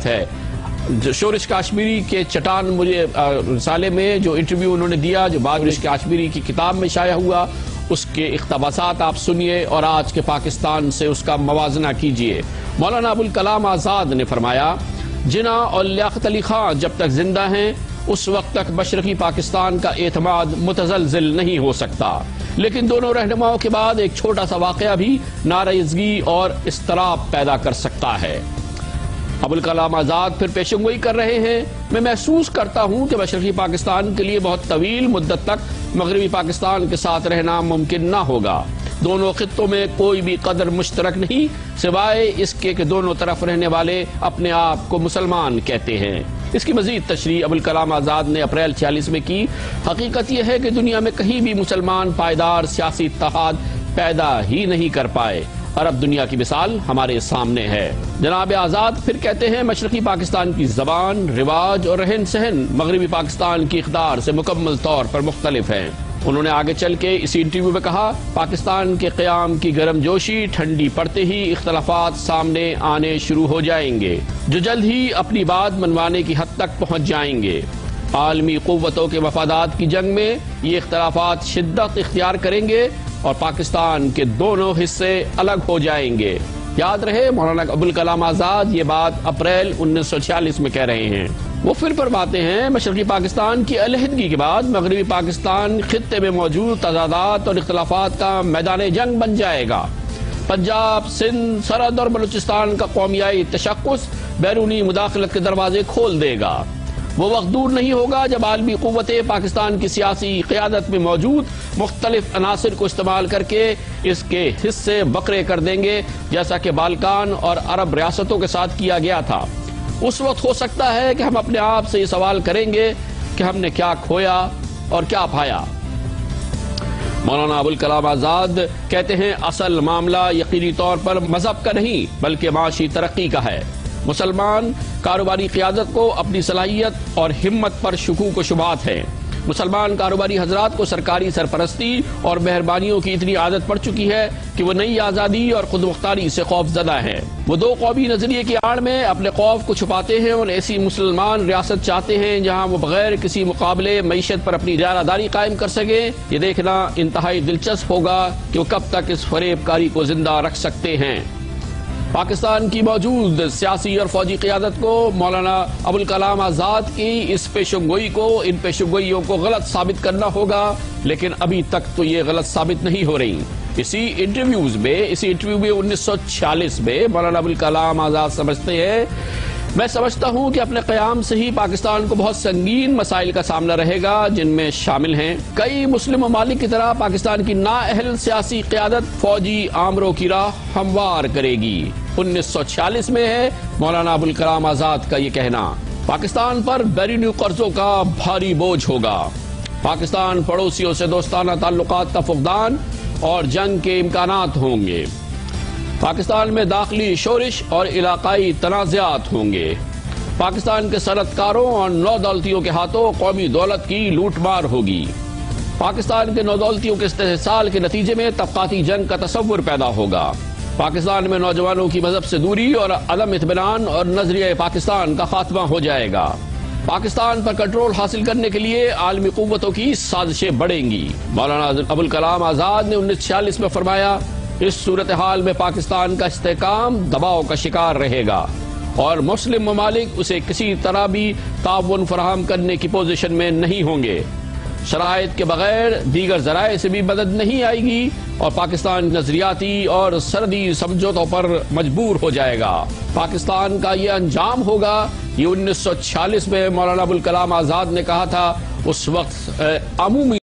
حقیقت ہے۔ شورش کاشمیری کے چٹان مجھے رسالے میں جو انٹرویو انہوں نے دیا، جو بعد شورش کاشمیری کی کتاب میں شائع ہوا، اس کے اقتباسات آپ سنیے اور آج کے پاکستان سے اس کا موازنہ کیجئے۔ مولانا ابوالکلام آزاد نے فرمایا، جناح اور لیاقت علی خان جب تک زندہ ہیں اس وقت تک مشرقی پاکستان کا اعتماد متزلزل نہیں ہو سکتا، لیکن دونوں رہنماؤں کے بعد ایک چھوٹا سا واقعہ بھی ناراضگی اور اضطراب پیدا کر سکتا ہے۔ ابوالکلام آزاد پھر پیشن گوئی کر رہے ہیں، میں محسوس کرتا ہوں کہ مشرقی پاکستان کے لیے بہت طویل مدت تک مغربی پاکستان کے ساتھ رہنا ممکن نہ ہوگا۔ دونوں خطوں میں کوئی بھی قدر مشترک نہیں سوائے اس کے کہ دونوں طرف رہنے والے اپنے آپ کو مسلمان کہتے ہیں۔ اس کی مزید تشریح ابوالکلام آزاد نے اپریل 46 میں کی۔ حقیقت یہ ہے کہ دنیا میں کہیں بھی مسلمان پائیدار سیاسی اتحاد پیدا ہی نہیں کر پائے۔ عرب دنیا کی مثال ہمارے سامنے ہے۔ جناب آزاد پھر کہتے ہیں، مشرقی پاکستان کی زبان، رواج اور رہن سہن مغربی پاکستان کی اقدار سے مکمل طور پر مختلف ہیں۔ انہوں نے آگے چل کے اسی انٹرویو میں کہا، پاکستان کے قیام کی گرم جوشی ٹھنڈی پڑتے ہی اختلافات سامنے آنے شروع ہو جائیں گے، جو جلد ہی اپنی بات منوانے کی حد تک پہنچ جائیں گے۔ عالمی قوتوں کے مفادات کی جنگ میں یہ اختلافات شدت اختیار کریں گے اور پاکستان کے دونوں حصے الگ ہو جائیں گے۔ یاد رہے، مولانا ابوالکلام آزاد یہ بات اپریل 1946 میں کہہ رہے ہیں۔ وہ پھر فرماتے ہیں، مشرقی پاکستان کی علیحدگی کے بعد مغربی پاکستان خطے میں موجود تضادات اور اختلافات کا میدان جنگ بن جائے گا۔ پنجاب، سندھ، سرحد اور بلوچستان کا قومیائی تشخص بیرونی مداخلت کے دروازے کھول دے گا۔ وہ وقت دور نہیں ہوگا جب عالمی قوتیں پاکستان کی سیاسی قیادت میں موجود مختلف عناصر کو استعمال کر کے اس کے حصے بکرے کر دیں گے، جیسا کہ بالکان اور عرب ریاستوں کے ساتھ کیا گیا تھا۔ اس وقت ہو سکتا ہے کہ ہم اپنے آپ سے یہ سوال کریں گے کہ ہم نے کیا کھویا اور کیا پایا۔ مولانا ابوالکلام آزاد کہتے ہیں، اصل معاملہ یقینی طور پر مذہب کا نہیں بلکہ معاشی ترقی کا ہے۔ مسلمان کاروباری قیادت کو اپنی صلاحیت اور ہمت پر شکوک و شبہات ہیں۔ مسلمان کاروباری حضرات کو سرکاری سرپرستی اور مہربانیوں کی اتنی عادت پڑ چکی ہے کہ وہ نئی آزادی اور خود مختاری سے خوف زدہ ہیں۔ وہ دو قومی نظریے کی آڑ میں اپنے خوف کو چھپاتے ہیں اور ایسی مسلمان ریاست چاہتے ہیں جہاں وہ بغیر کسی مقابلے معیشت پر اپنی جارحداری قائم کر سکیں۔ یہ دیکھنا انتہائی دلچسپ ہوگا کہ وہ کب تک اس فریب کاری کو زندہ رکھ سکتے ہیں۔ پاکستان کی موجود سیاسی اور فوجی قیادت کو مولانا ابوالکلام آزاد کی اس پیشنگوئی کو، ان پیشنگوئیوں کو غلط ثابت کرنا ہوگا، لیکن ابھی تک تو یہ غلط ثابت نہیں ہو رہی۔ اسی انٹرویو میں 1946 میں مولانا ابوالکلام آزاد سمجھتے ہیں، میں سمجھتا ہوں کہ اپنے قیام سے ہی پاکستان کو بہت سنگین مسائل کا سامنا رہے گا، جن میں شامل ہیں کئی مسلم ممالک کی طرح پاکستان کی نااہل سیاسی قیادت فوجی آمروں کی راہ ہموار کرے گی۔ 1946 میں ہے مولانا ابوالکلام آزاد کا یہ کہنا۔ پاکستان پر بیرونی قرضوں کا بھاری بوجھ ہوگا۔ پاکستان پڑوسیوں سے دوستانہ تعلقات کا فقدان اور جنگ کے امکانات ہوں گے۔ پاکستان میں داخلی شورش اور علاقائی تنازعات ہوں گے۔ پاکستان کے صنعت کاروں اور نودولتیوں کے ہاتھوں قومی دولت کی لوٹ مار ہوگی۔ پاکستان کے نودولتیوں کے استحصال کے نتیجے میں طبقاتی جنگ کا تصور پیدا ہوگا۔ پاکستان میں نوجوانوں کی مذہب سے دوری اور عدم اطمینان اور نظریہ پاکستان کا خاتمہ ہو جائے گا۔ پاکستان پر کنٹرول حاصل کرنے کے لیے عالمی قوتوں کی سازشیں بڑھیں گی۔ مولانا ابوالکلام آزاد نے 1946 میں فرمایا، اس صورتحال میں پاکستان کا استحکام دباؤ کا شکار رہے گا اور مسلم ممالک اسے کسی طرح بھی تعاون فراہم کرنے کی پوزیشن میں نہیں ہوں گے۔ شرائط کے بغیر دیگر ذرائع سے بھی مدد نہیں آئے گی اور پاکستان نظریاتی اور سرحدی سمجھوتوں پر مجبور ہو جائے گا۔ پاکستان کا یہ انجام ہوگا، یہ 1946 میں مولانا ابوالکلام آزاد نے کہا تھا۔ اس وقت عمومی